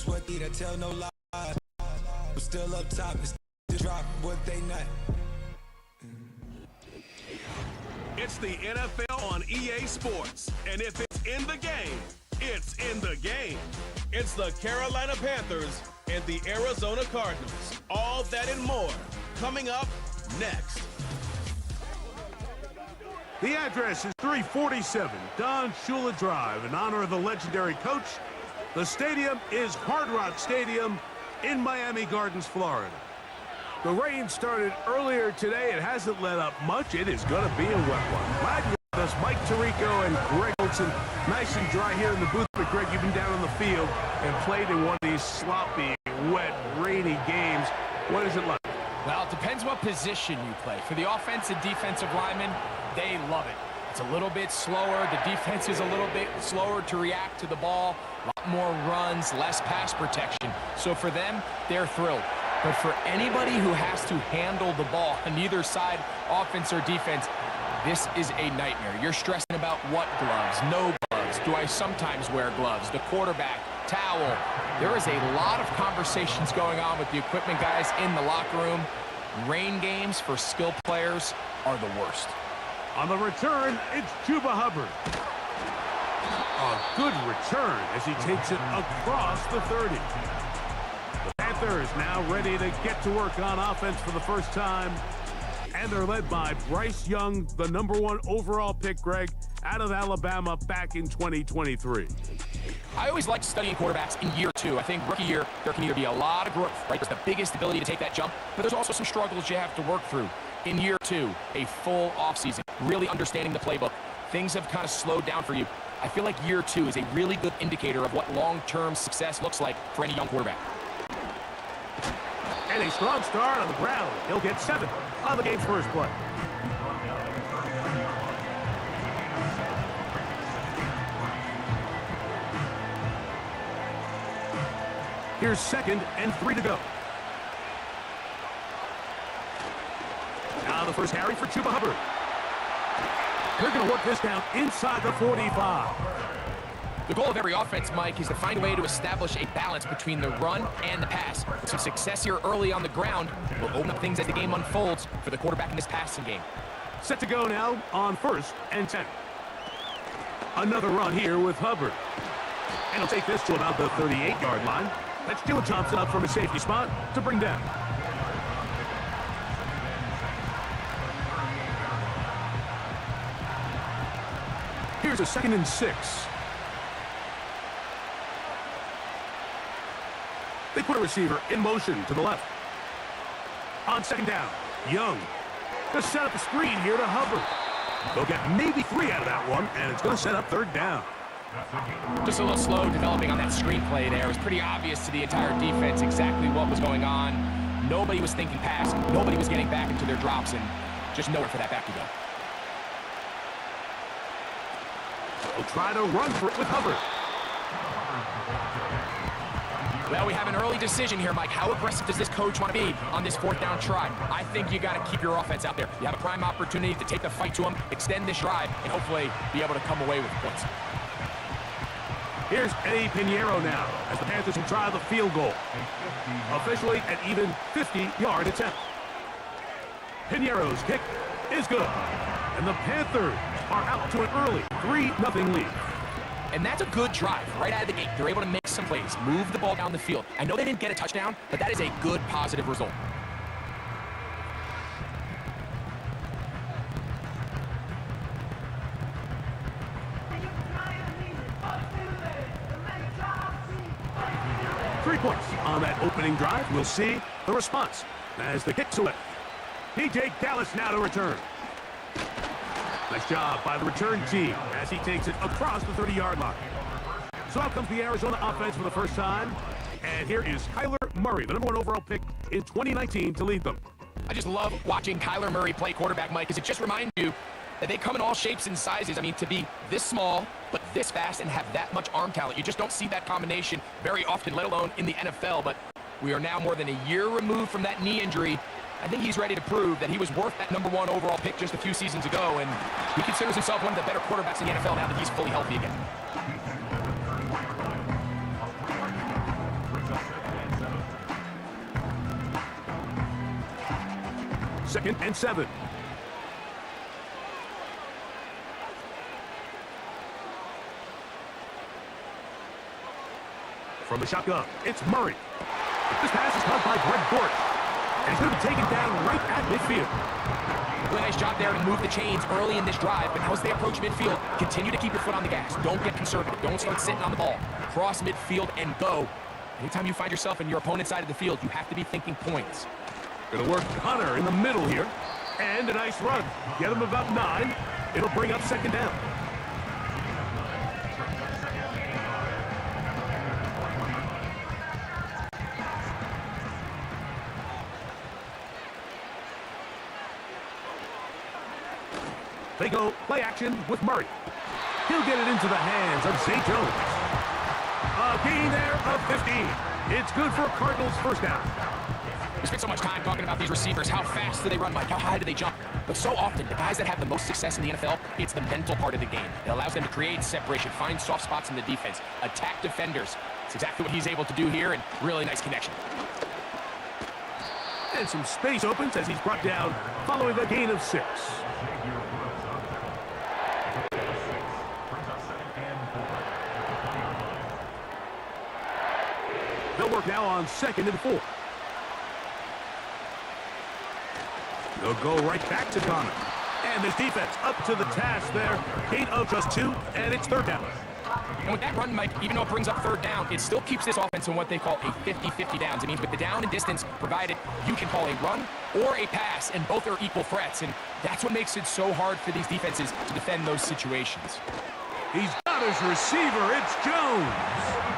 sweaty, I tell no lie. I'm still up top, it's the drop, what they not. It's the NFL on EA Sports, and if it's in the game, it's in the game. It's the Carolina Panthers and the Arizona Cardinals. All that and more coming up next. The address is 347 Don Shula Drive in honor of the legendary coach. The stadium is Hard Rock Stadium in Miami Gardens, Florida. The rain started earlier today. It hasn't let up much. It is going to be a wet one. Glad you're with us, Mike Tirico and Greg Olson. Nice and dry here in the booth. But Greg, you've been down on the field and played in one of these sloppy, wet, rainy games. What is it like? Well, it depends what position you play. For the offensive defensive linemen, they love it. It's a little bit slower. The defense is a little bit slower to react to the ball. A lot more runs, less pass protection. So for them, they're thrilled. But for anybody who has to handle the ball on either side, offense or defense, this is a nightmare. You're stressing about what gloves, no gloves. Do I sometimes wear gloves? The quarterback, towel. There is a lot of conversations going on with the equipment guys in the locker room. Rain games for skill players are the worst. On the return, it's Chuba Hubbard. A good return as he takes it across the 30. The Panthers now ready to get to work on offense for the first time. And they're led by Bryce Young, the #1 overall pick, Greg, out of Alabama back in 2023. I always like studying quarterbacks in year two. I think rookie year, there can either be a lot of growth, right? There's the biggest ability to take that jump, but there's also some struggles you have to work through. In year two, a full offseason, really understanding the playbook. Things have kind of slowed down for you. I feel like year two is a really good indicator of what long-term success looks like for any young quarterback. And a strong start on the ground. He'll get 7 on the game's first play. Here's 2nd and 3 to go. Now the first carry for Chuba Hubbard. They're going to work this down inside the 45. The goal of every offense, Mike, is to find a way to establish a balance between the run and the pass. Some success here early on the ground will open up things as the game unfolds for the quarterback in this passing game. Set to go now on 1st and 10. Another run here with Hubbard. And he'll take this to about the 38-yard line. That's Dylan Johnson up from a safety spot to bring down. Here's a 2nd and 6. They put a receiver in motion to the left. On 2nd down, Young. To set up a screen here to Hubbard. They'll get maybe 3 out of that one, and it's going to set up 3rd down. Just a little slow developing on that screenplay there. It was pretty obvious to the entire defense exactly what was going on. Nobody was thinking pass. Nobody was getting back into their drops, and just nowhere for that back to go. They'll try to run for it with Hubbard. Well, we have an early decision here, Mike. How aggressive does this coach want to be on this 4th down try? I think you got to keep your offense out there. You have a prime opportunity to take the fight to them, extend this drive, and hopefully be able to come away with points. Here's Eddie Pinheiro now as the Panthers will try the field goal. Officially an even 50-yard attempt. Pinheiro's kick is good. And the Panthers are out to an early 3-0 lead. And that's a good drive right out of the gate. They're able to make some plays, move the ball down the field. I know they didn't get a touchdown, but that is a good, positive result. Three points on that opening drive. We'll see the response as the kick's away. P.J. Dallas now to return. Nice job by the return team as he takes it across the 30-yard line. So out comes the Arizona offense for the first time. And here is Kyler Murray, the #1 overall pick in 2019 to lead them. I just love watching Kyler Murray play quarterback, Mike, because it just reminds you that they come in all shapes and sizes. I mean, to be this small, but this fast and have that much arm talent, you just don't see that combination very often, let alone in the NFL. But we are now more than a year removed from that knee injury. I think he's ready to prove that he was worth that #1 overall pick just a few seasons ago, and he considers himself one of the better quarterbacks in the NFL now that he's fully healthy again. 2nd and 7. From the shotgun, it's Murray. This pass is caught by Greg Gort. And he's going to be taken down right at midfield. Really nice job there to move the chains early in this drive, but now as they approach midfield, continue to keep your foot on the gas. Don't get conservative. Don't start sitting on the ball. Cross midfield and go. Anytime you find yourself in your opponent's side of the field, you have to be thinking points. Going to work Connor in the middle here. And a nice run. Get him about 9. It'll bring up 2nd down. They go play action with Murray. He'll get it into the hands of St. Jones. A gain there of 15. It's good for Cardinals first down. We spent so much time talking about these receivers. How fast do they run, Mike? How high do they jump? But so often, the guys that have the most success in the NFL, it's the mental part of the game. It allows them to create separation, find soft spots in the defense, attack defenders. It's exactly what he's able to do here, and really nice connection. And some space opens as he's brought down following a gain of 6. They'll work now on 2nd and 4. They'll go right back to Connor. And this defense up to the task there. Gain of just 2, and it's 3rd down. And with that run, Mike, even though it brings up 3rd down, it still keeps this offense in what they call a 50-50 downs. It means with the down and distance provided, you can call a run or a pass, and both are equal threats. And that's what makes it so hard for these defenses to defend those situations. He's got his receiver. It's Jones.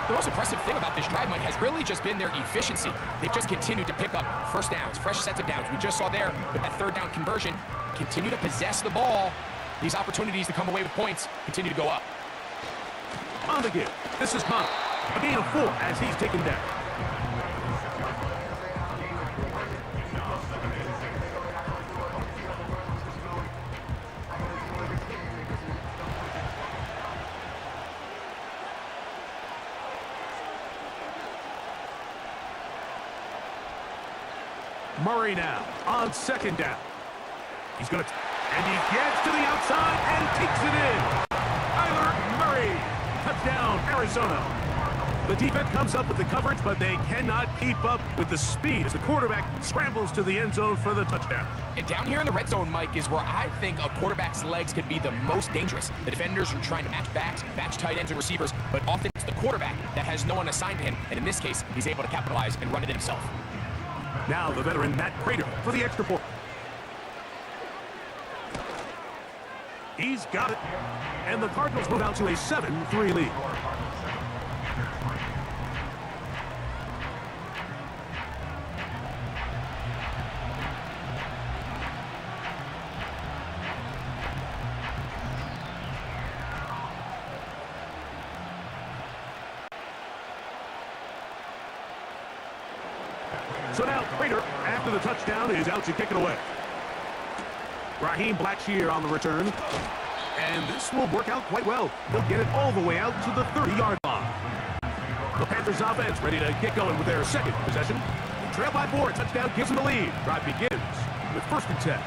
The most impressive thing about this drive, Mike, has really just been their efficiency. They've just continued to pick up first downs, fresh sets of downs. We just saw there with that 3rd down conversion, continue to possess the ball. These opportunities to come away with points continue to go up. On the give. This is Connor. A gain of 4 as he's taken down. Murray now on 2nd down. He's going to... And he gets to the outside and takes it in. Kyler Murray. Touchdown, Arizona. The defense comes up with the coverage, but they cannot keep up with the speed as the quarterback scrambles to the end zone for the touchdown. And down here in the red zone, Mike, is where I think a quarterback's legs could be the most dangerous. The defenders are trying to match backs, match tight ends and receivers, but often it's the quarterback that has no one assigned to him. And in this case, he's able to capitalize and run it in himself. Now the veteran Matt Prater for the extra point. He's got it. And the Cardinals move out to a 7-3 lead. So now Prater, after the touchdown, is out to kick it away. Raheem Blackshear on the return. And this will work out quite well. They'll get it all the way out to the 30-yard line. The Panthers offense ready to get going with their 2nd possession. Trail by 4, touchdown gives them the lead. Drive begins with 1st and 10.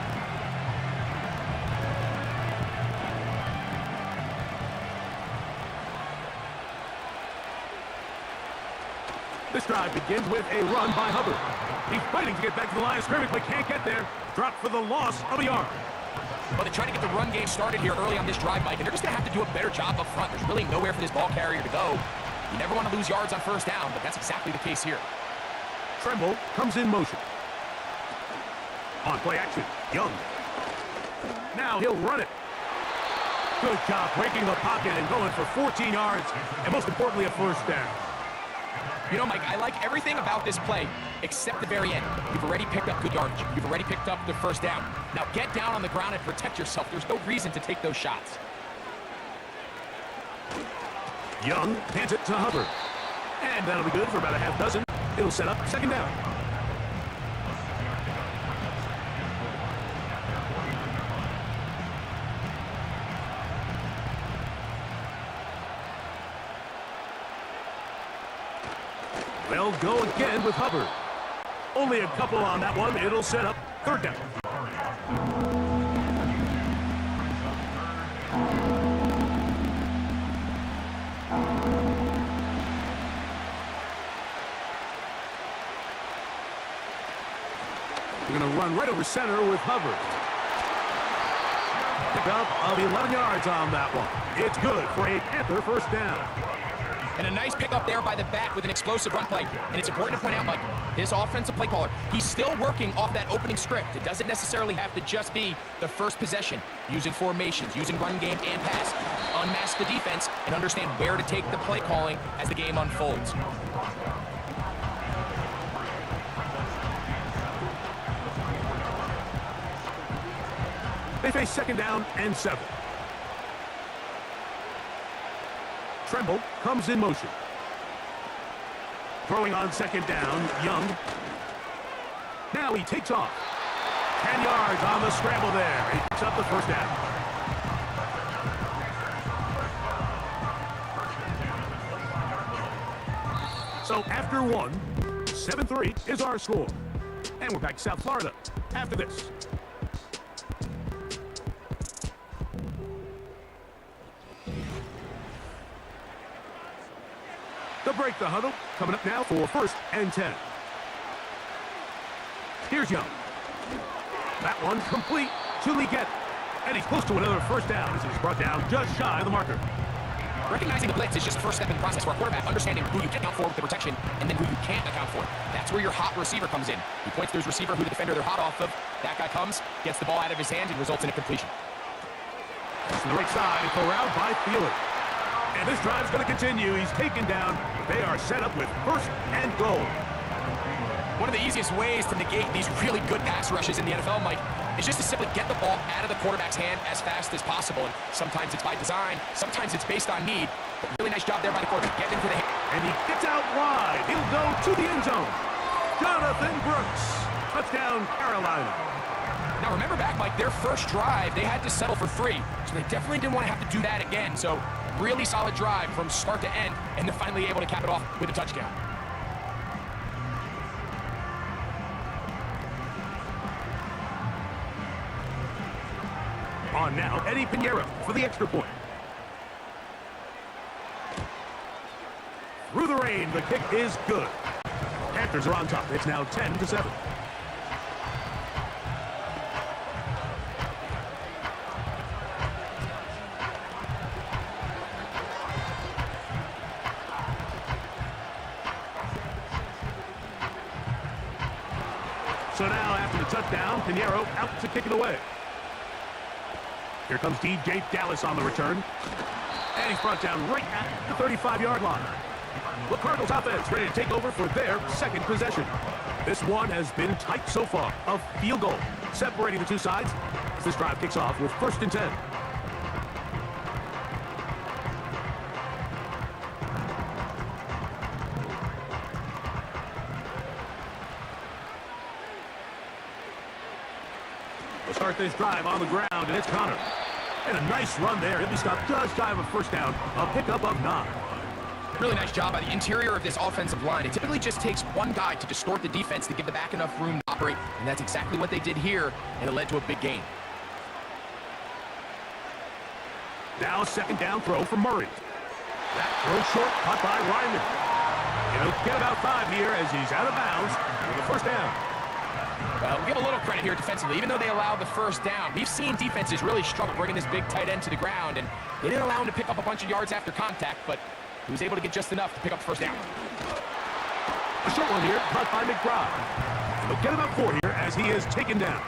This drive begins with a run by Hubbard. He's fighting to get back to the line of scrimmage, but can't get there. Dropped for the loss of a yard. Well, they're trying to get the run game started here early on this drive, Mike, and they're just going to have to do a better job up front. There's really nowhere for this ball carrier to go. You never want to lose yards on 1st down, but that's exactly the case here. Tremble comes in motion. On play action, Young. Now he'll run it. Good job breaking the pocket and going for 14 yards, and most importantly, a 1st down. You know, Mike, I like everything about this play except the very end. You've already picked up good yardage. You've already picked up the 1st down. Now get down on the ground and protect yourself. There's no reason to take those shots. Young hands it to Hubbard. And that'll be good for about a half dozen. It'll set up 2nd down. They'll go again with Hubbard. Only a couple on that one. It'll set up third down. They're going to run right over center with Hubbard. Pickup of 11 yards on that one. It's good for a Panther first down. And a nice pickup there by the back with an explosive run play. And it's important to point out, Mike, this offensive play caller, he's still working off that opening script. It doesn't necessarily have to just be the first possession. Using formations, using run game and pass. Unmask the defense and understand where to take the play calling as the game unfolds. They face second down and 7. Tremble comes in motion. Throwing on second down, Young. Now he takes off. 10 yards on the scramble there. He picks up the first down. So after one, 7-3 is our score. And we're back to South Florida after this. They'll break the huddle. Coming up now for first and 10. Here's Young. That one complete to Leggett. And he's close to another first down as he's brought down just shy of the marker. Recognizing the blitz is just the first step in the process for a quarterback, understanding who you can account for with the protection and then who you can't account for. That's where your hot receiver comes in. He points to his receiver who the defender they're hot off of. That guy comes, gets the ball out of his hand, and results in a completion. To the right side, corralled by Fielder. And this drive's going to continue. He's taken down. They are set up with first and goal. One of the easiest ways to negate these really good pass rushes in the NFL, Mike, is just to simply get the ball out of the quarterback's hand as fast as possible. And sometimes it's by design, sometimes it's based on need. But really nice job there by the quarterback, getting into the hand. And he gets out wide. He'll go to the end zone. Jonathan Brooks. Touchdown, Carolina. Now remember back, Mike, their first drive, they had to settle for 3. So they definitely didn't want to have to do that again. So really solid drive from start to end, and they're finally able to cap it off with a touchdown. On now, Eddie Pinheiro for the extra point. Through the rain, the kick is good. Panthers are on top. It's now 10-7. So now, after the touchdown, Pinheiro out to kick it away. Here comes DJ Dallas on the return. And he's brought down right at the 35-yard line. The Cardinals offense ready to take over for their second possession. This one has been tight so far. A field goal separating the two sides as this drive kicks off with first and 10. We'll start this drive on the ground, and it's Connor. And a nice run there. He'll be stopped just shy of a first down. A pickup of 9. Really nice job by the interior of this offensive line. It typically just takes one guy to distort the defense to give the back enough room to operate, and that's exactly what they did here, and it led to a big gain. Now second down throw for Murray. That throw short, caught by Ryman. He'll get about 5 here as he's out of bounds with the first down. Well, we'll give a little credit here defensively. Even though they allowed the first down, we've seen defenses really struggle bringing this big tight end to the ground, and they didn't allow him to pick up a bunch of yards after contact, but he was able to get just enough to pick up the first down. A short one here, caught by McBride. He'll get about 4 here as he is taken down.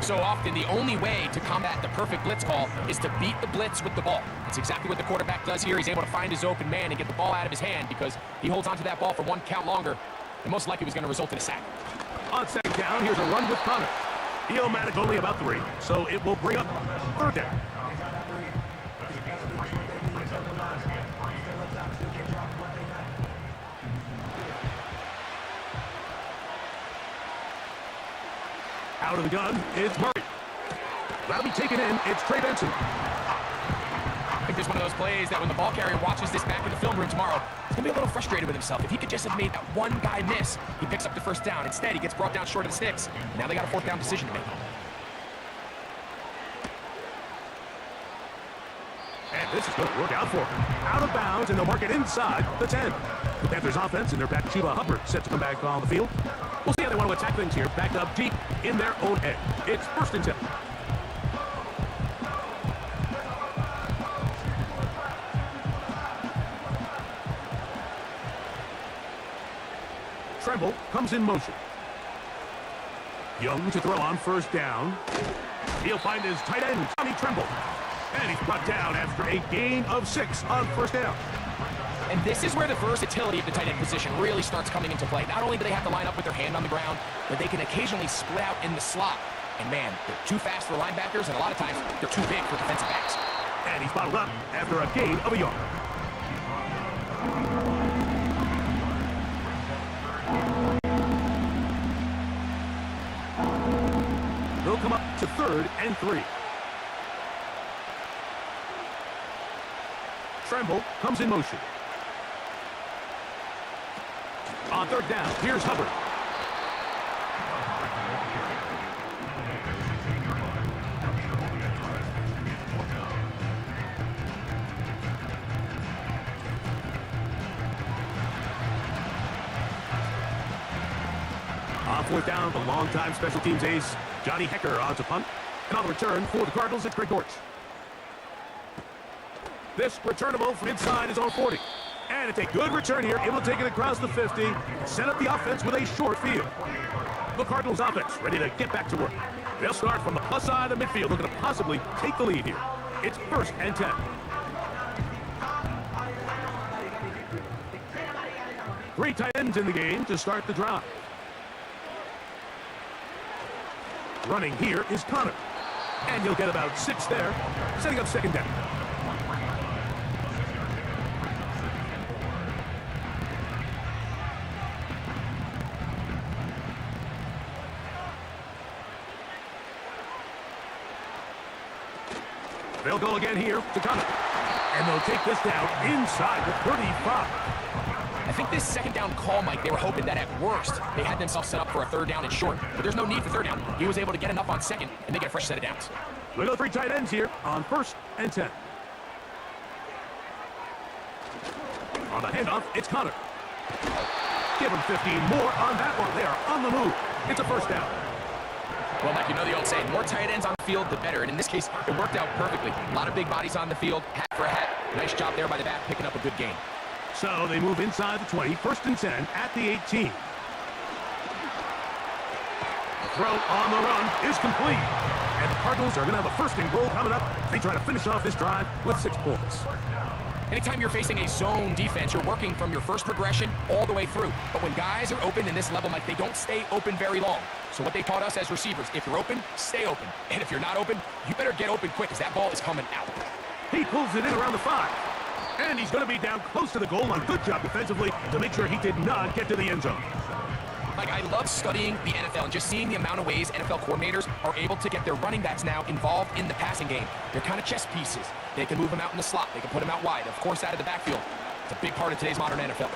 So often, the only way to combat the perfect blitz call is to beat the blitz with the ball. That's exactly what the quarterback does here. He's able to find his open man and get the ball out of his hand because he holds onto that ball for 1 count longer, and most likely was going to result in a sack. On second down, here's a run with Connor. Eel-matic only about 3, so it will bring up third down. Out of the gun is Murray. That'll be taken in. It's Trey Benson. I think there's one of those plays that when the ball carrier watches this back in the film room tomorrow, He's going to be a little frustrated with himself. If he could just have made that one guy miss, he picks up the first down. Instead, he gets brought down short of the sticks. Now they got a fourth down decision to make. And this is going to work out for him. Out of bounds, and they'll mark it inside the 10. The Panthers offense and their back Chuba Hubbard set to come back on the field. We'll see how they want to attack things here. Backed up deep in their own end. It's 1st and 10. Tremble comes in motion. Young to throw on 1st down. He'll find his tight end, Tommy Tremble. And he's brought down after a gain of 6 on 1st down. And this is where the versatility of the tight end position really starts coming into play. Not only do they have to line up with their hand on the ground, but they can occasionally split out in the slot. And man, they're too fast for linebackers, and a lot of times they're too big for defensive backs. And he's bottled up after a gain of a yard. They'll come up to 3rd and 3. Tremble comes in motion. On 3rd down, here's Hubbard. On 4th down, the longtime special teams ace, Johnny Hecker on to punt. And on the return for the Cardinals, it's Greg Dortch. This returnable from inside his own 40. And it's a good return here, able to take it across the 50, set up the offense with a short field. The Cardinals offense ready to get back to work. They'll start from the plus side of midfield, looking to possibly take the lead here. It's 1st and 10. Three tight ends in the game to start the drive. Running here is Connor. And he'll get about 6 there, setting up 2nd down. They'll go again here to Connor. And they'll take this down inside the 35. I think this 2nd down call, Mike, they were hoping that at worst they had themselves set up for a 3rd down and short. But there's no need for 3rd down. He was able to get enough on 2nd, and they get a fresh set of downs. Look at the 3 tight ends here on 1st and 10. On the handoff, it's Connor. Give him 15 more on that one. They are on the move. It's a 1st down. Well, Mike, you know the old saying, more tight ends on the field, the better. And in this case, it worked out perfectly. A lot of big bodies on the field, hat for hat. Nice job there by the back, picking up a good gain. So they move inside the 20, 1st and 10 at the 18. The throw on the run is complete. And the Cardinals are going to have a 1st and goal coming up. They try to finish off this drive with 6 points. Anytime you're facing a zone defense, you're working from your first progression all the way through. But when guys are open in this level, Mike, they don't stay open very long. So what they taught us as receivers, if you're open, stay open. And if you're not open, you better get open quick, because that ball is coming out. He pulls it in around the 5. And he's going to be down close to the goal line. Good job defensively to make sure he did not get to the end zone. Like, I love studying the NFL and just seeing the amount of ways NFL coordinators are able to get their running backs now involved in the passing game. They're kind of chess pieces. They can move them out in the slot. They can put them out wide, of course, out of the backfield. It's a big part of today's modern NFL.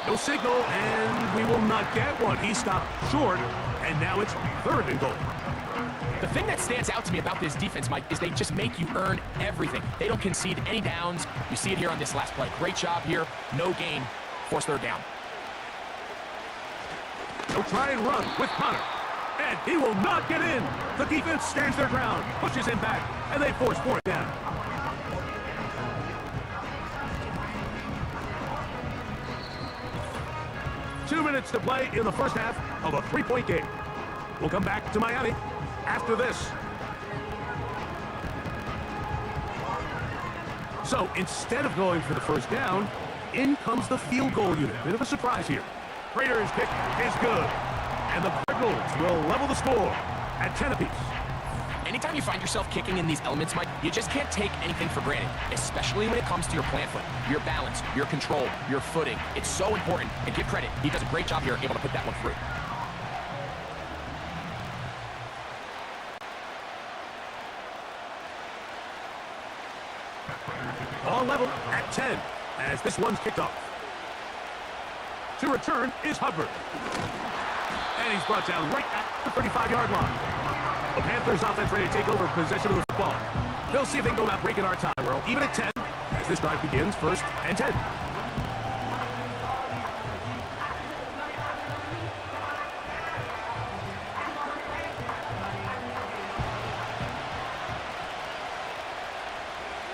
No signal, and we will not get one. He stopped short, and now it's 3rd and goal. The thing that stands out to me about this defense, Mike, is they just make you earn everything. They don't concede any downs. You see it here on this last play. Great job here. No gain. Force 3rd down. They'll try and run with Connor. And he will not get in. The defense stands their ground, pushes him back, and they force 4th down. Two minutes to play in the first half of a 3-point game. We'll come back to Miami after this. So instead of going for the 1st down, in comes the field goal unit. Bit of a surprise here. Raiders' kick is good. And the Cardinals will level the score at 10 apiece. Anytime you find yourself kicking in these elements, Mike, you just can't take anything for granted, especially when it comes to your plant foot, your balance, your control, your footing. It's so important, and give credit. He does a great job here able to put that one through. All level at 10 as this one's kicked off. To return is Hubbard. And he's brought down right at the 35-yard line. The Panthers offense ready to take over possession of the football. They'll see if they can go about breaking our tie. We're even at 10 as this drive begins, 1st and 10.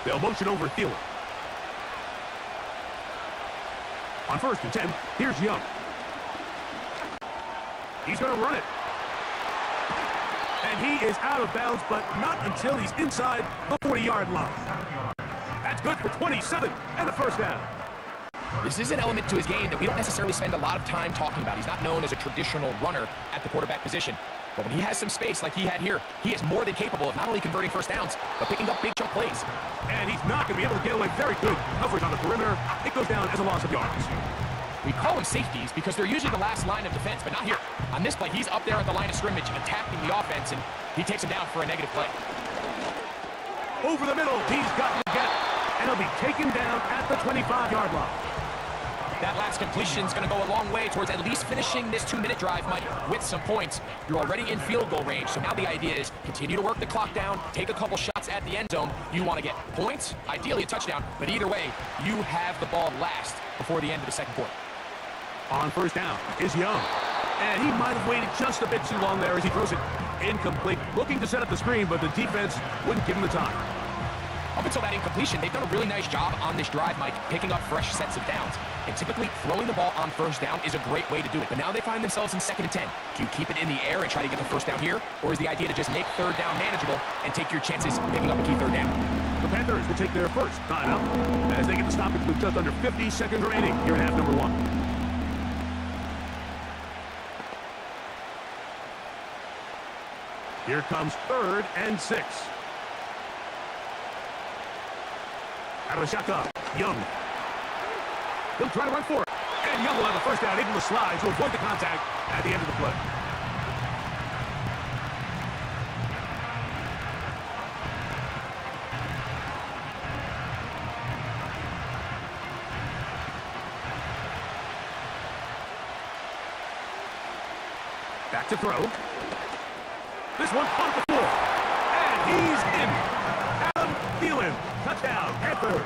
They'll motion over Thielen. On 1st and 10, here's Young. He's going to run it. And he is out of bounds, but not until he's inside the 40-yard line. That's good for 27 and a first down. This is an element to his game that we don't necessarily spend a lot of time talking about. He's not known as a traditional runner at the quarterback position. But when he has some space like he had here, he is more than capable of not only converting first downs, but picking up big chunk plays. And he's not going to be able to get away. Very good coverage on the perimeter. It goes down as a loss of yards. We call them safeties because they're usually the last line of defense, but not here. On this play, he's up there at the line of scrimmage attacking the offense, and he takes him down for a negative play. Over the middle, he's got to get it. And he'll be taken down at the 25-yard line. That last completion is going to go a long way towards at least finishing this 2-minute drive, Mike, with some points. You're already in field goal range, so now the idea is continue to work the clock down, take a couple shots at the end zone. You want to get points, ideally a touchdown, but either way, you have the ball last before the end of the second quarter. On 1st down is Young. And he might have waited just a bit too long there as he throws it incomplete. Looking to set up the screen, but the defense wouldn't give him the time. Up until that incompletion, they've done a really nice job on this drive, Mike, picking up fresh sets of downs. And typically, throwing the ball on 1st down is a great way to do it. But now they find themselves in 2nd and 10. Do you keep it in the air and try to get the 1st down here? Or is the idea to just make 3rd down manageable and take your chances picking up a key 3rd down? The Panthers will take their first timeout as they get the stoppage with just under 50 seconds remaining here in half number 1. Here comes 3rd and 6. Out of the shotgun, Young. He'll try to run for it. And Young will have a first down, able to slide to avoid the contact at the end of the play. Back to throw. This one on the floor. And he's in. Adam Thielen. Touchdown, Panthers.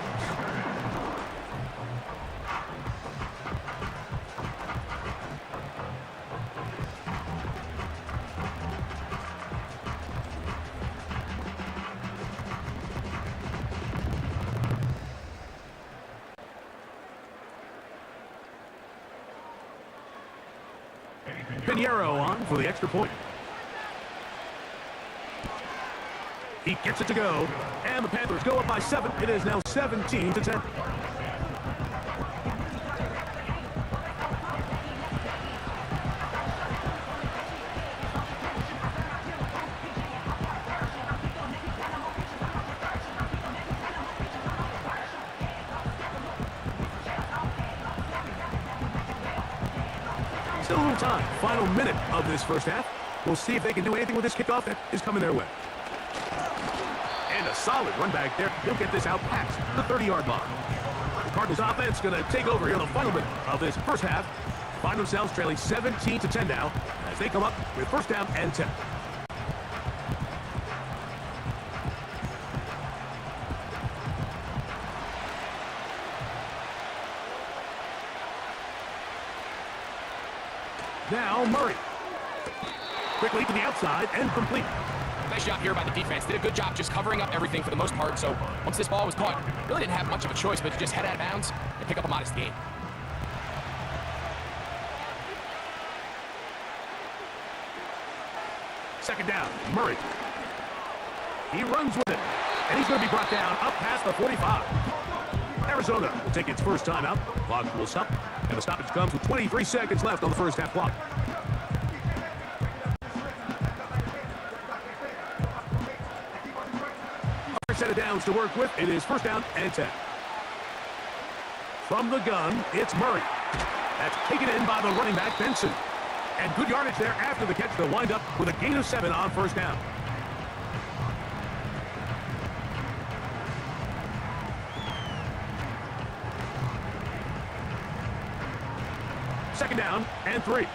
Pinheiro on for the extra point. He gets it to go, and the Panthers go up by 7. It is now 17-10. Still a little time. Final minute of this first half. We'll see if they can do anything with this kickoff that is coming their way. And a solid run back there. He'll get this out past the 30-yard line. The Cardinals offense going to take over here in the final minute of this first half. Find themselves trailing 17-10 now as they come up with 1st down and 10. Now Murray. Quickly to the outside and complete. Nice job here by the defense. Did a good job just covering up everything for the most part. So once this ball was caught, really didn't have much of a choice but to just head out of bounds and pick up a modest gain. Second down, Murray. He runs with it, and he's going to be brought down up past the 45. Arizona will take its first timeout. Clock will stop, and the stoppage comes with 23 seconds left on the first half clock. Set of downs to work with. It is 1st down and 10. From the gun, it's Murray. That's taken in by the running back, Benson. And good yardage there after the catch. They'll wind up with a gain of 7 on 1st down. Second down and 3.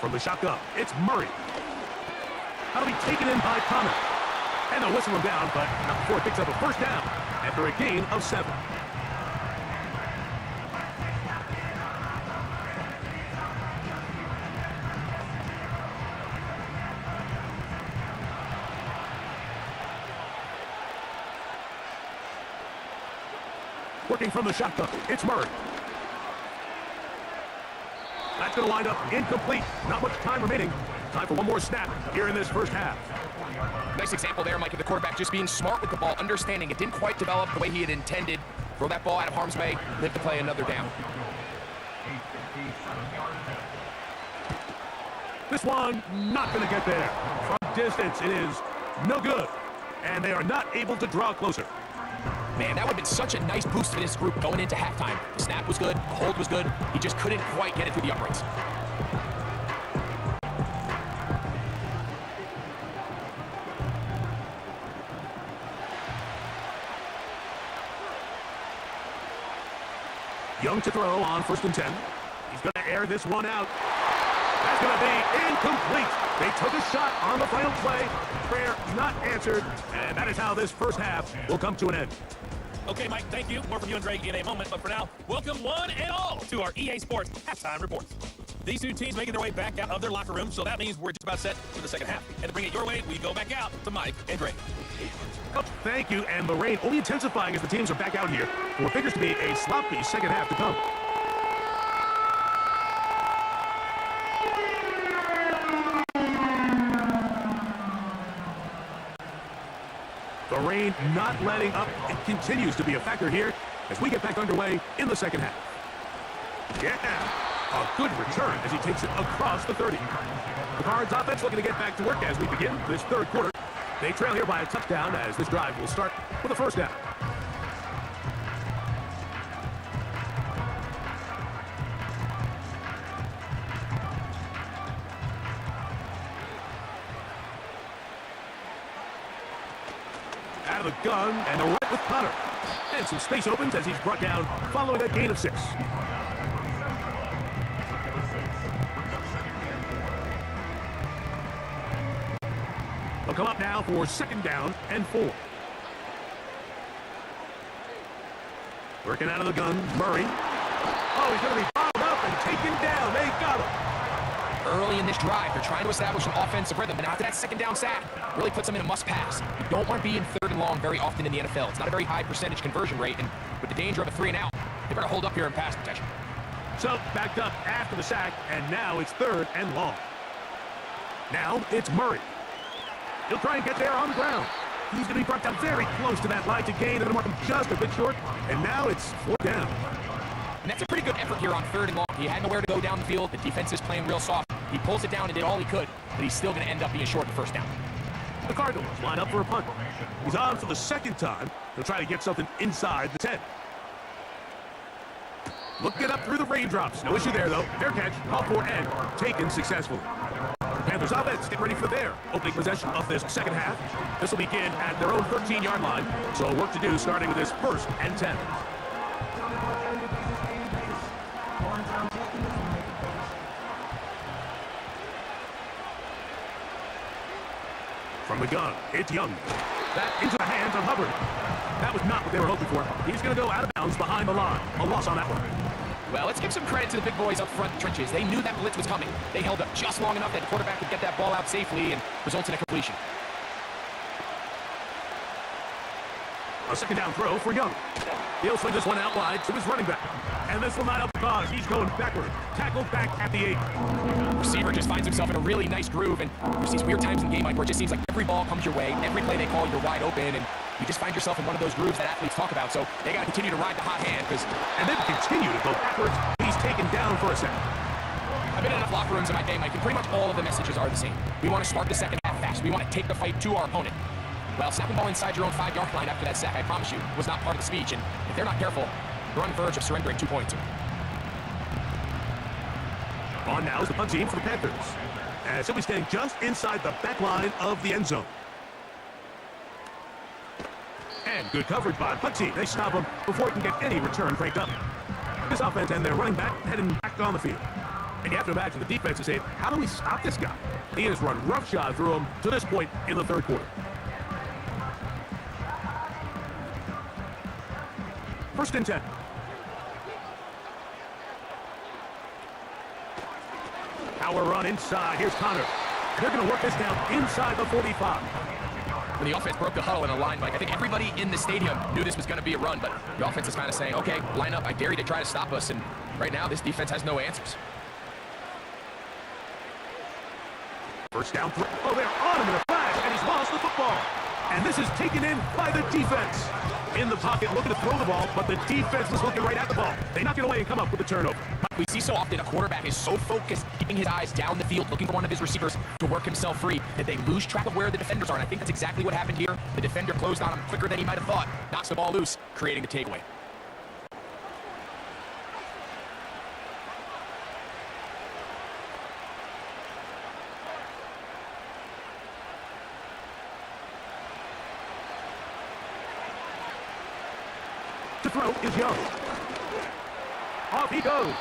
From the shotgun, it's Murray. That'll be taken in by Connor. And they'll whistle him down, but not before it picks up a first down after a gain of 7. Working from the shotgun, it's Murray. That's going to wind up incomplete. Not much time remaining. Time for one more snap here in this first half. Nice example there, Mike, of the quarterback just being smart with the ball, understanding it didn't quite develop the way he had intended. Throw that ball out of harm's way, live to play another down. This one not going to get there. From distance, it is no good. And they are not able to draw closer. Man, that would have been such a nice boost for this group going into halftime. The snap was good, the hold was good. He just couldn't quite get it through the uprights. Young to throw on 1st and 10. He's going to air this one out. That's going to be incomplete. They took a shot on the final play. Prayer not answered. And that is how this first half will come to an end. Okay, Mike, thank you. More from you and Dre in a moment. But for now, welcome one and all to our EA Sports halftime reports. These two teams making their way back out of their locker room, so that means we're just about set for the second half. And to bring it your way, we go back out to Mike and Dre. Coach, thank you. And the rain only intensifying as the teams are back out here. What figures to be a sloppy second half to come. The rain not letting up. It continues to be a factor here as we get back underway in the second half. Yeah, a good return as he takes it across the 30. The Cards offense looking to get back to work as we begin this third quarter. They trail here by a touchdown as this drive will start with a first down. Out of the gun, and the right with Connor. And some space opens as he's brought down following a gain of 6. They'll come up now for 2nd down and 4. Working out of the gun, Murray. Oh, he's going to be fouled up and taken down. They got him. Early in this drive, they're trying to establish an offensive rhythm, and after that 2nd down sack, really puts them in a must-pass. You don't want to be in 3rd and long very often in the NFL. It's not a very high percentage conversion rate, and with the danger of a 3 and out, they better hold up here in pass protection. So, backed up after the sack, and now it's 3rd and long. Now, it's Murray. He'll try and get there on the ground. He's going to be brought down very close to that line to gain, and it'll mark him just a bit short, and now it's 4th down. And that's a pretty good effort here on 3rd and long. He had nowhere to go down the field. The defense is playing real soft. He pulls it down and did all he could, but he's still going to end up being short the 1st down. The Cardinals line up for a punt. He's on for the 2nd time. He'll try to get something inside the 10. Looking up through the raindrops. No issue there, though. Fair catch, called for, and taken successfully. Panthers offense get ready for their opening possession of this second half. This will begin at their own 13-yard line, so work to do starting with this 1st and 10. From the gun, it's Young. Back into the hands of Hubbard. That was not what they were hoping for. He's going to go out of bounds behind the line. A loss on that one. Well, let's give some credit to the big boys up front in the trenches. They knew that blitz was coming. They held up just long enough that the quarterback could get that ball out safely and result in a completion. A 2nd down throw for Young. He'll swing this one out wide to his running back. And this will not help the cause. He's going backward. Tackled back at the 8. Receiver just finds himself in a really nice groove, and there's these weird times in the game, Mike, where it just seems like every ball comes your way, every play they call, you're wide open, and you just find yourself in one of those grooves that athletes talk about. So they got to continue to ride the hot hand, and then continue to go backwards. He's taken down for a second. I've been in enough locker rooms in my day, Mike, and pretty much all of the messages are the same. We want to start the second half fast. We want to take the fight to our opponent. Well, snapping ball inside your own 5-yard line after that sack, I promise you, was not part of the speech. And if they're not careful, they're on the verge of surrendering 2 points. On now is the punt team for the Panthers. As he'll be staying just inside the back line of the end zone. And Good coverage by Putsy. They stop him before he can get any return cranked up. This offense and their running back heading back on the field. And you have to imagine the defense is saying, how do we stop this guy? He has run roughshod through him to this point in the third quarter. First and 10. Power run inside. Here's Connor. They're going to work this down inside the 45. When the offense broke the huddle in a line, Mike, I think everybody in the stadium knew this was going to be a run, but the offense is kind of saying, okay, line up. I dare you to try to stop us. And right now, this defense has no answers. First down. Oh, they're on him in a flash, and he's lost the football. And this is taken in by the defense. In the pocket, looking to throw the ball, but the defense was looking right at the ball. They knock it away and come up with a turnover. We see so often a quarterback is so focused, keeping his eyes down the field, looking for one of his receivers to work himself free, that they lose track of where the defenders are. And I think that's exactly what happened here. The defender closed on him quicker than he might have thought, knocks the ball loose, creating the takeaway. To throw is Young. Off he goes.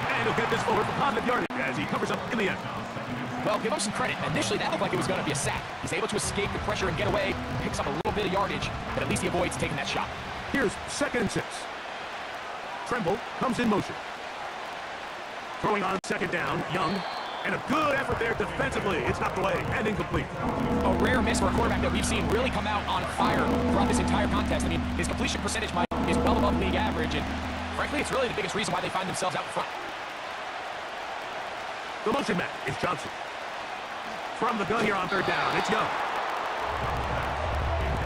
And he'll get this forward for positive yardage as he covers up in the end. Well, give him some credit. Initially, that looked like it was going to be a sack. He's able to escape the pressure and get away, picks up a little bit of yardage, but at least he avoids taking that shot. Here's 2nd and 6. Tremble comes in motion. Throwing on 2nd down, Young. And a good effort there defensively. It's knocked away and incomplete. A rare miss for a quarterback that we've seen really come out on fire throughout this entire contest. I mean, his completion percentage, Mike, is well above league average, and frankly, it's really the biggest reason why they find themselves out in front. The motion man is Johnson. From the gun here on 3rd down, it's Young.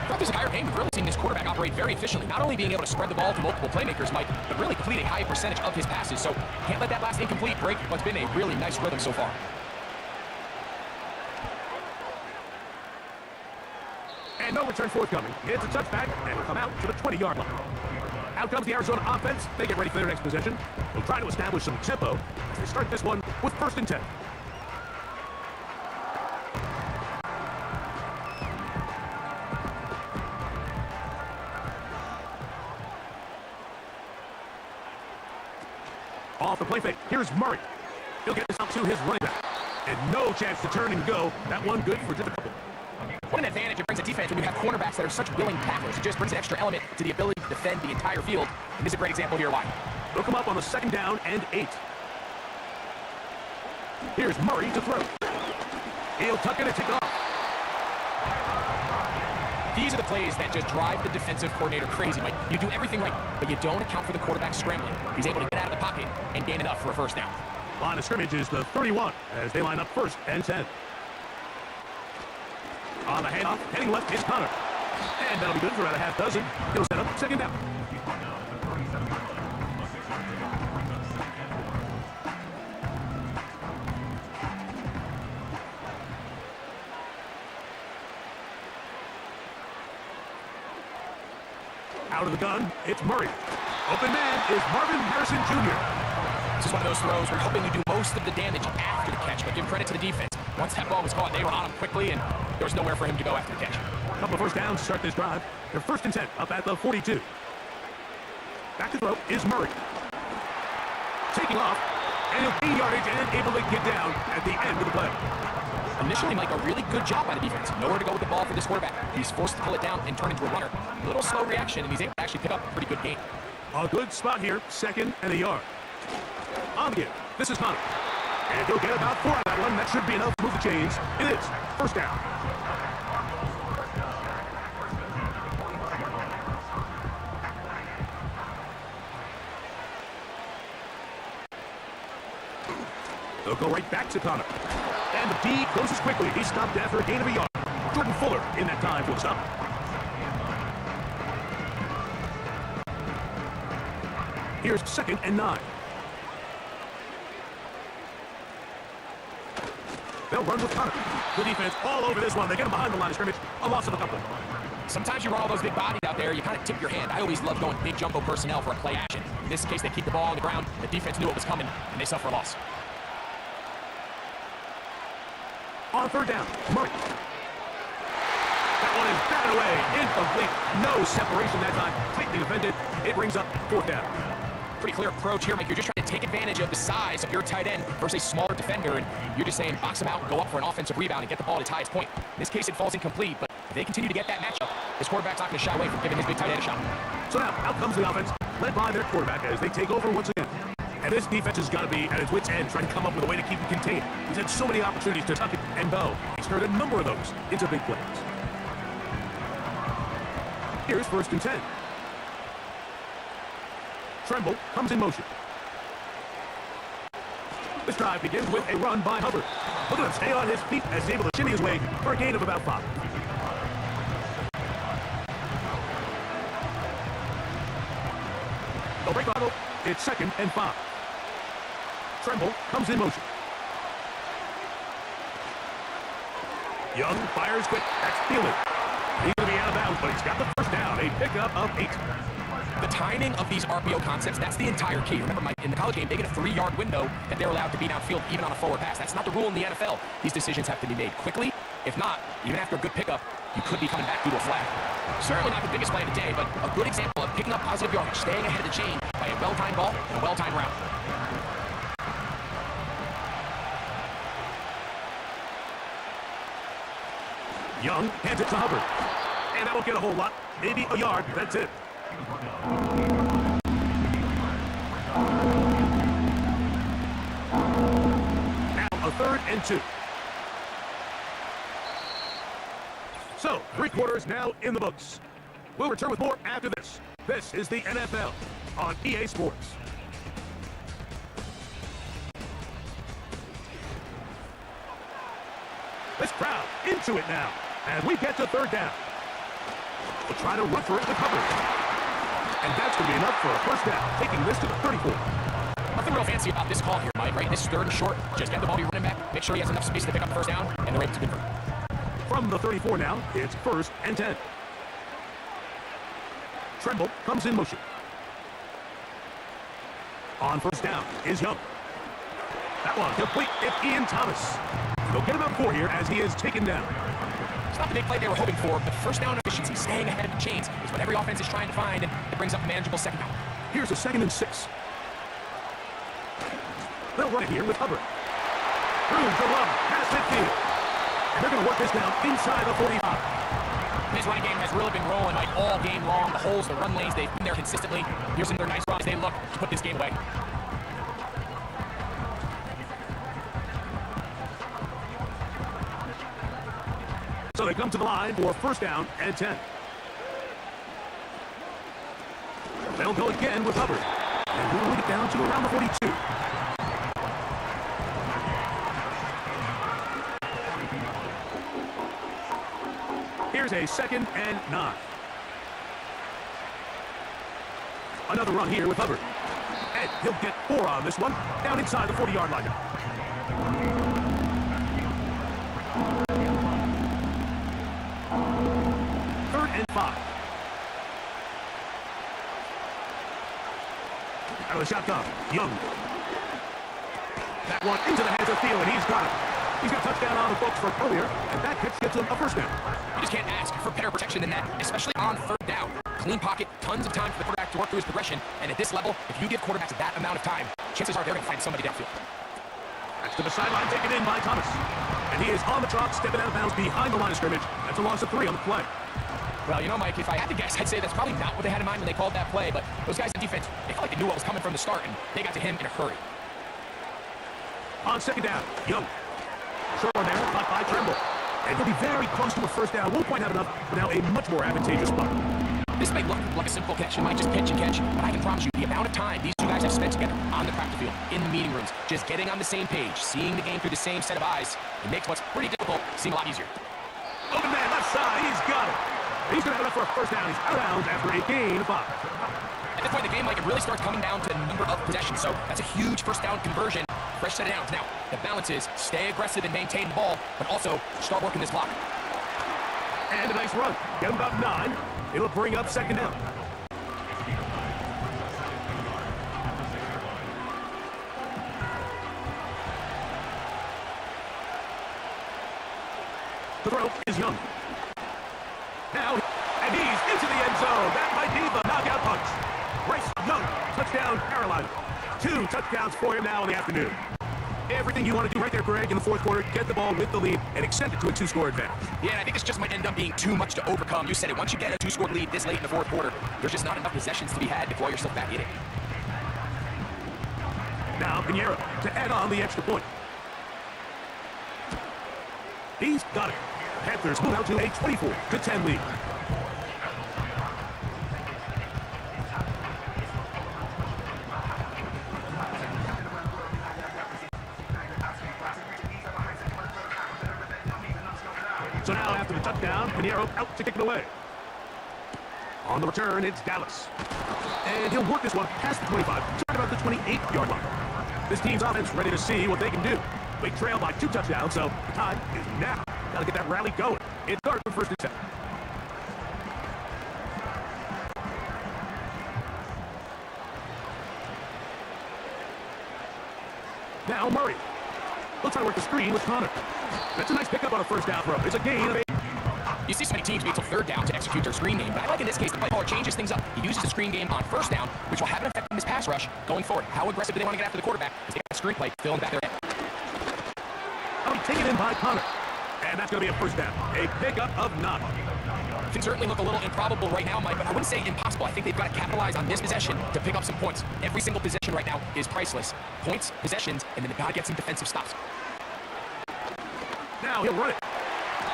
Throughout this entire game, we've really seen this quarterback operate very efficiently, not only being able to spread the ball to multiple playmakers, Mike, but really completing a high percentage of his passes. So can't let that last incomplete break what's been a really nice rhythm so far. And no return forthcoming. It's a touchback, and will come out to the 20-yard line. Out comes the Arizona offense. They get ready for their next possession. They'll try to establish some tempo as they start this one with 1st and 10. Off the play fake. Here's Murray. He'll get this out to his running back. And no chance to turn and go. That one good for just a couple. What an advantage it brings a defense when you have cornerbacks that are such willing tacklers. It just brings an extra element to the ability to defend the entire field. And this is a great example here why. They'll come up on the 2nd down and 8. Here's Murray to throw. He'll tuck it and take off. These are the plays that just drive the defensive coordinator crazy. Like, you do everything right, but you don't account for the quarterback scrambling. He's able to get out of the pocket and gain enough for a 1st down. Line of scrimmage is the 31 as they line up 1st and 10. On the handoff, heading left is Connor. And that'll be good for about a half dozen. He'll set up 2nd down. Out of the gun, it's Murray. Open man is Marvin Harrison Jr. This is one of those throws where you're hoping you do most of the damage after the catch, but give credit to the defense. Once that ball was caught, they were on him quickly, and there was nowhere for him to go after the catch. A couple of 1st downs to start this drive. They're 1st and 10 up at the 42. Back to throw is Murray. Taking off, and he'll gain yardage and able to get down at the end of the play. Initially, Mike, a really good job by the defense. Nowhere to go with the ball for this quarterback. He's forced to pull it down and turn into a runner. A little slow reaction, and he's able to actually pick up a pretty good gain. A good spot here, 2nd and a yard. On the give, this is Connor. And he'll get about 4 out of that one. That should be enough to move the chains. It is 1st down. They'll go right back to Connor. And the D closes quickly. He stopped after a gain of a yard. Jordan Fuller in that time for the stop. Here's 2nd and 9. They'll run with Connor. The defense all over this one. They get him behind the line of scrimmage. A loss of a couple. Sometimes you run all those big bodies out there, you kind of tip your hand. I always love going big jumbo personnel for a play action. In this case, they keep the ball on the ground. The defense knew it was coming, and they suffer a loss. On 3rd down, Murray. That one is batted away. Incomplete. No separation that time. Completely defended. It brings up fourth down. Pretty clear approach here, Mike. You're just trying to take advantage of the size of your tight end versus a smaller defender, and you're just saying box him out, go up for an offensive rebound, and get the ball at its highest point. In this case, it falls incomplete, but if they continue to get that matchup, this quarterback's not going to shy away from giving his big tight end a shot. So now, out comes the offense, led by their quarterback as they take over once again. And this defense has got to be at its wits' end, trying to come up with a way to keep him contained. He's had so many opportunities to tuck it and go. He's turned a number of those into big plays. Here's 1st and 10. Tremble comes in motion. This drive begins with a run by Hubbard. Look at him stay on his feet as he's able to shimmy his way for a gain of about 5. They'll break auto. It's 2nd and 5. Tremble comes in motion. Young fires quick. That's fielded. He's going to be out of bounds, but he's got the first down. A pickup of 8. The timing of these RPO concepts, that's the entire key. Remember, Mike, in the college game, they get a 3-yard window that they're allowed to be downfield even on a forward pass. That's not the rule in the NFL. These decisions have to be made quickly. If not, even after a good pickup, you could be coming back due to a flag. Certainly not the biggest play of the day, but a good example of picking up positive yardage, staying ahead of the chain by a well-timed ball and a well-timed route. Young hands it to Hubbard. And that won't get a whole lot. Maybe a yard. That's it. Now a 3rd and 2. So, 3 quarters now in the books. We'll return with more after this. This is the NFL on EA Sports. This crowd into it now. And we get to 3rd down. We'll try to run for it with Hubbard. And that's going to be enough for a first down, taking this to the 34. Nothing real fancy about this call here, Mike, right? This is 3rd and short. Just get the ball to your running back, make sure he has enough space to pick up the first down, and they're able to convert. From the 34 now, it's 1st and 10. Tremble comes in motion. On first down is Young. That one complete with Ian Thomas. They'll get about 4 here as he is taken down. It's not the big play they were hoping for, but first down efficiency, staying ahead of the chains, is what every offense is trying to find, and it brings up a manageable 2nd down. Here's a 2nd and 6. They'll run it here with Hubbard. Through the run, past midfield. And they're going to work this down inside the 45. This running game has really been rolling, Mike, all game long. The holes, the run lanes, they've been there consistently. Here's another nice run as they look to put this game away. So they come to the line for first down and 10. They'll go again with Hubbard. And we'll get down to around the 42. Here's a 2nd and 9. Another run here with Hubbard. And he'll get 4 on this one, down inside the 40-yard line now. 3rd and 5. Out of the shotgun, Young. That one into the hands of Thielen, and he's got it. He's got a touchdown on the books from earlier, and that pitch gets him a first down. You just can't ask for better protection than that, especially on 3rd down. Clean pocket, tons of time for the quarterback to work through his progression, and at this level, if you give quarterbacks that amount of time, chances are they're going to find somebody downfield. That's to the sideline, taken in by Thomas. And he is on the trot, stepping out of bounds behind the line of scrimmage. That's a loss of 3 on the play. Well, you know, Mike, if I had to guess, I'd say that's probably not what they had in mind when they called that play, but those guys in defense, they felt like they knew what was coming from the start, and they got to him in a hurry. On 2nd down, Young. Short one there, caught by Tremble. And he'll be very close to a first down. Won't quite have enough, but now a much more advantageous spot. This may look like a simple catch. It might just pitch and catch, but I can promise you the amount of time these two guys have spent together on the practice field, in the meeting rooms, just getting on the same page, seeing the game through the same set of eyes, it makes what's pretty difficult seem a lot easier. Open man, left side, he's got it. He's going to have enough for a first down. He's out of bounds after a gain of 5. At this point in the game, Mike, it really starts coming down to the number of possessions, so that's a huge first down conversion. Fresh set of downs. Now, the balance is stay aggressive and maintain the ball, but also start working this block. And a nice run. Get him about 9. It'll bring up 2nd down. The throw is Young. into the end zone. That might be the knockout punch. Bryce Young, touchdown Carolina. 2 touchdowns for him now in the afternoon. Everything you want to do right there, Greg, in the fourth quarter, get the ball with the lead and extend it to a 2-score advantage. Yeah, and I think this just might end up being too much to overcome. You said it, once you get a 2-score lead this late in the fourth quarter, there's just not enough possessions to be had to claw yourself back in it. Now Pinheiro to add on the extra point. He's got it. Panthers move out to a 24-10 lead. So now after the touchdown, Pinheiro out to kick it away. On the return, it's Dallas. And he'll work this one past the 25, talk about the 28-yard line. This team's offense ready to see what they can do. They trail by 2 touchdowns, so the time is now. Got to get that rally going. It's started for first and 10. Now Murray. Looks like to work the screen with Connor. That's a nice pickup on a first down throw. It's a gain of 8. You see so many teams wait till third down to execute their screen game, but I like in this case the play caller changes things up. He uses the screen game on first down, which will have an effect on his pass rush going forward. How aggressive do they want to get after the quarterback? Is they got a screen play fill in the back of their head. Taken in by Connor. And that's going to be a first down. A pickup of 9. Can certainly look a little improbable right now, Mike, but I wouldn't say impossible. I think they've got to capitalize on this possession to pick up some points. Every single possession right now is priceless. Points, possessions, and then they've got to get some defensive stops. Now he'll run it.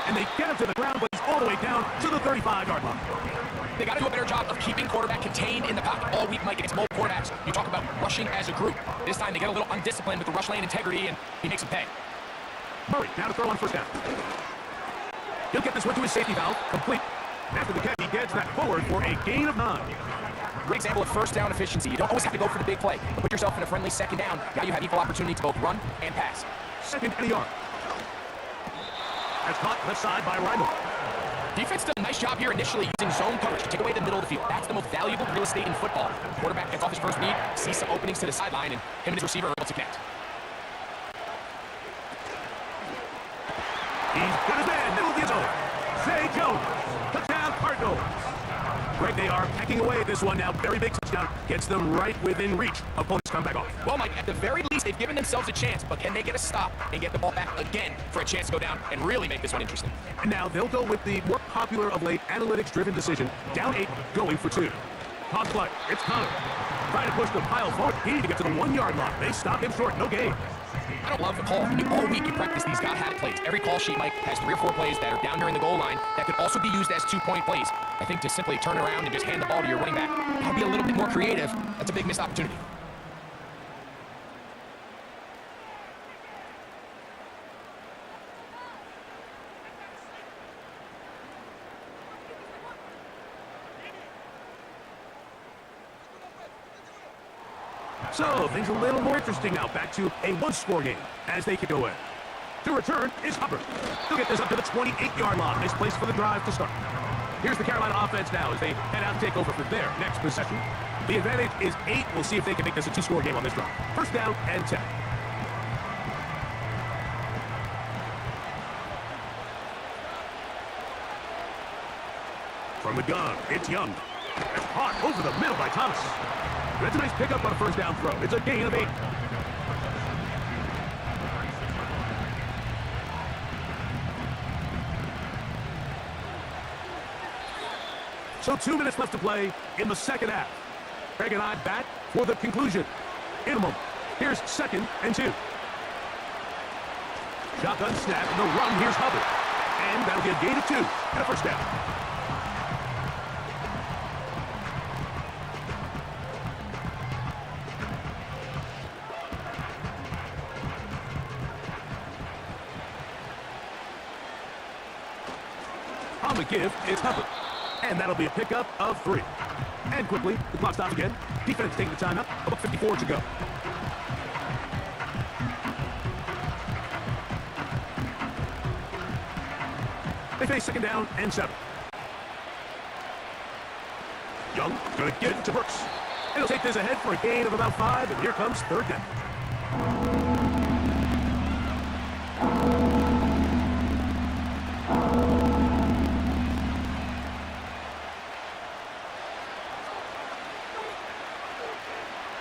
And they get him to the ground, but he's all the way down to the 35-yard line. They got to do a better job of keeping quarterback contained in the pocket all week, Mike, against mobile quarterbacks. You talk about rushing as a group. This time they get a little undisciplined with the rush lane integrity, and he makes them pay. Murray now to throw on first down. He'll get this one to his safety valve, complete. After the catch, he gets that forward for a gain of 9. Great example of first down efficiency. You don't always have to go for the big play. Put yourself in a friendly second down. Now you have equal opportunity to both run and pass. Second and a yard. That's caught left side by Rydell. Defense does a nice job here initially using zone coverage to take away the middle of the field. That's the most valuable real estate in football. The quarterback gets off his first read, sees some openings to the sideline, and him and his receiver are able to connect. He's got his man, middle of the end zone. Zay Jones, touchdown Cardinals. Greg, they are packing away at this one now. Very big touchdown. Gets them right within reach. Opponents come back off. Well, Mike, at the very least, they've given themselves a chance, but can they get a stop and get the ball back again for a chance to go down and really make this one interesting? And now they'll go with the more popular of late analytics-driven decision. Down 8, going for 2. Toss play. It's Connor. Trying to push the pile forward. He needs to get to the 1-yard line. They stop him short. No gain. I don't love the call. All week you practice these got-had plays. Every call sheet, Mike, has 3 or 4 plays that are down nearing the goal line that could also be used as 2-point plays. I think to simply turn around and just hand the ball to your running back, gotta be a little bit more creative. That's a big missed opportunity. So, things a little more interesting now. Back to a 1-score game as they kick away. To return is Hubbard. He'll get this up to the 28-yard line. Nice place for the drive to start. Here's the Carolina offense now as they head out to take over for their next possession. The advantage is 8. We'll see if they can make this a 2-score game on this drive. First down and 10. From the gun, it's Young. It's caught over the middle by Thomas. That's a nice pickup on a first down throw. It's a gain of 8. So 2 minutes left to play in the second half. Greg and I back for the conclusion. In a moment, here's 2nd and 2. Shotgun snap, and the run, here's Hubbard. And that'll be a gain of 2 and a first down. On the give, it's Hubbard. And that'll be a pickup of 3. And quickly, the clock stops again. Defense taking the timeout. About 54 to go. They face 2nd down and 7. Young gonna get it to Brooks. And he'll take this ahead for a gain of about 5, and here comes 3rd down.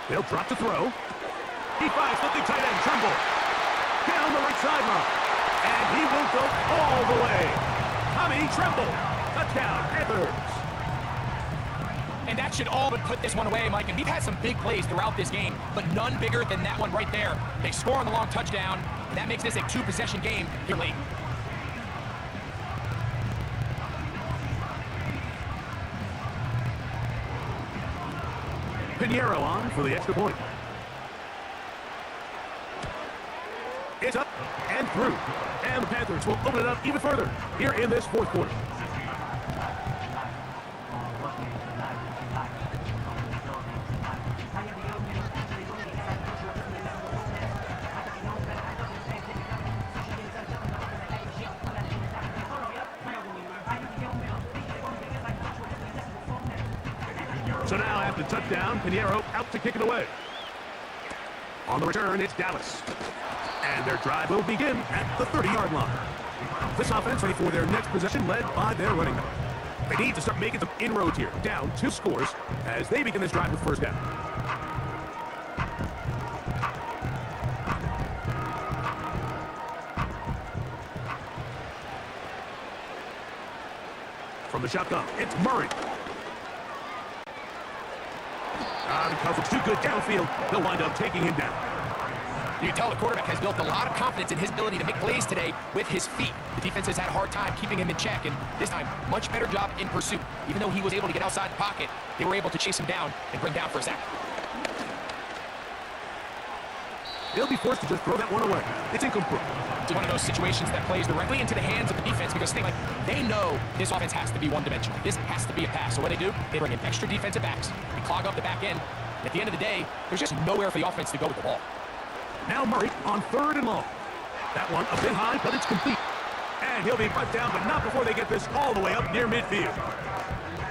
They'll drop to throw. He finds the big tight end, Trimble. Down the right sideline. And he will go all the way. Tommy Tremble. Touchdown, Panthers. And that should all but put this one away, Mike. And we've had some big plays throughout this game, but none bigger than that one right there. They score on the long touchdown, and that makes this a two-possession game here late. Pinheiro on for the extra point. It's up and through. And the Panthers will open it up even further here in this fourth quarter. So now after the touchdown, Pinheiro out to kick it away. On the return, it's Dallas. And their drive will begin at the 30-yard line. This offense ready for their next possession, led by their running back. They need to start making some inroads here, down 2 scores, as they begin this drive with first down. From the shotgun, it's Murray. The coverage too good downfield. They'll wind up taking him down. You can tell the quarterback has built a lot of confidence in his ability to make plays today with his feet. The defense has had a hard time keeping him in check, and this time, much better job in pursuit. Even though he was able to get outside the pocket, they were able to chase him down and bring down for a sack. They'll be forced to just throw that one away. It's incomplete. It's one of those situations that plays directly into the hands of the defense because they know this offense has to be one-dimensional. This has to be a pass. So what do? They bring in extra defensive backs. They clog up the back end. At the end of the day, there's just nowhere for the offense to go with the ball. Now Murray on 3rd and long. That one a bit high, but it's complete. And he'll be brought down, but not before they get this all the way up near midfield.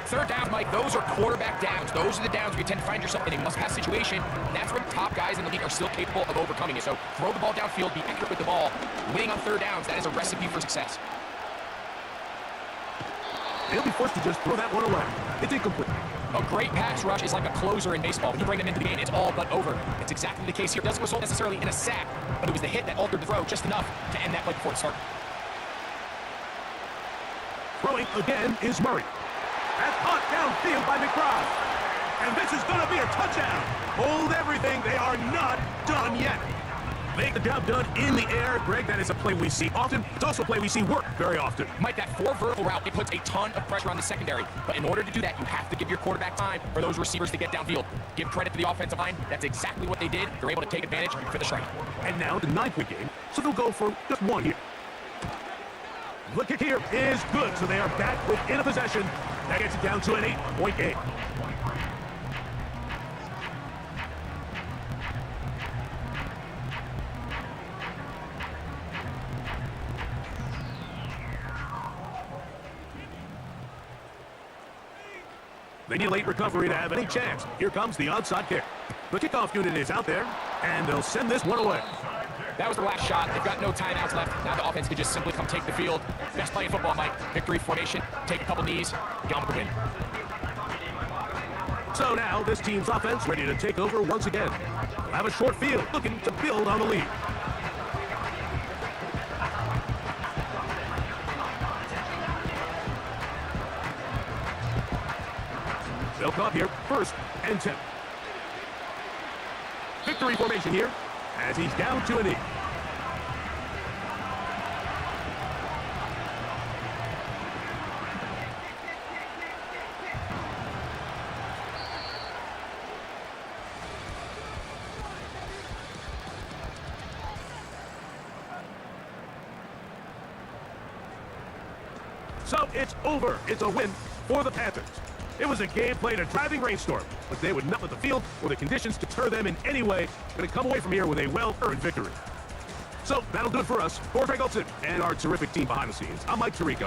Third downs, Mike, those are quarterback downs. Those are the downs where you tend to find yourself in a must-pass situation. That's where the top guys in the league are still capable of overcoming it. So throw the ball downfield, be accurate with the ball. Winning on third downs, that is a recipe for success. They'll be forced to just throw that one away. It's incomplete. A great pass rush is like a closer in baseball. When you bring them into the game, it's all but over. It's exactly the case here. It doesn't result necessarily in a sack, but it was the hit that altered the throw just enough to end that play before it started. Throwing again is Murray. That's caught downfield by McBride. And this is going to be a touchdown. Hold everything. They are not done yet. Make the job done in the air. Greg, that is a play we see often. It's also a play we see work very often. Mike, that 4 vertical route, it puts a ton of pressure on the secondary. But in order to do that, you have to give your quarterback time for those receivers to get downfield. Give credit to the offensive line. That's exactly what they did. They're able to take advantage for the strike. And now the 9-point game, so they'll go for just one here. The kick here is good, so they are back within a possession. That gets it down to an 8-point game. They need a late recovery to have any chance. Here comes the onside kick. The kickoff unit is out there, and they'll send this one away. That was the last shot. They've got no timeouts left. Now the offense can just simply come take the field. Best play in football, Mike. Victory formation. Take a couple knees. Get on the win. So now this team's offense ready to take over once again. Have a short field, looking to build on the lead. They'll come up here, 1st and 10. Victory formation here, as he's down to a knee. So it's over. It's a win for the Panthers. It was a game played in a driving rainstorm, but they would not let the field or the conditions deter them in any way. Going to come away from here with a well-earned victory. So that'll do it for us. For Greg Olson and our terrific team behind the scenes, I'm Mike Tirico.